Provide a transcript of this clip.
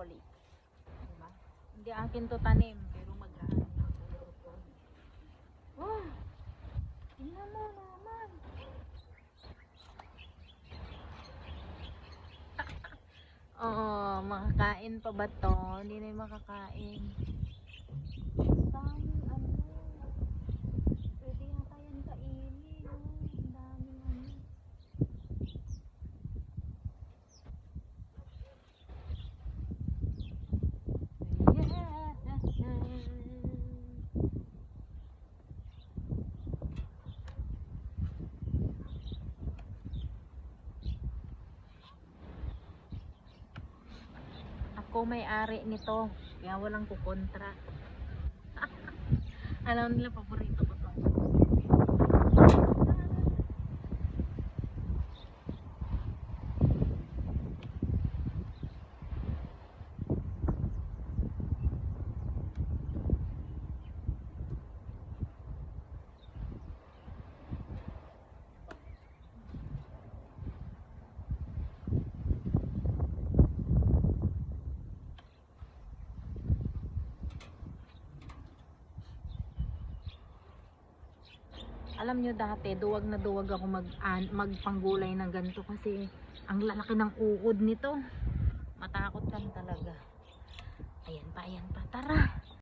broccoli. Diba? Hindi akin to tanim, pero mag-aani ako ng broccoli. Oh! Tingnan mo naman! Oo, makakain pa ba to? Hindi na yung makakain. Daming ano. Pwede yata yan kainin. Oh. Ang daming ano. Ako may-ari nito, kaya walang kukontra. Alam nila, paborito ko to. Alam nyo dati, duwag na duwag ako magpanggulay ng ganito kasi ang lalaki ng uod nito. Matakot kan talaga. Ayan pa, tara.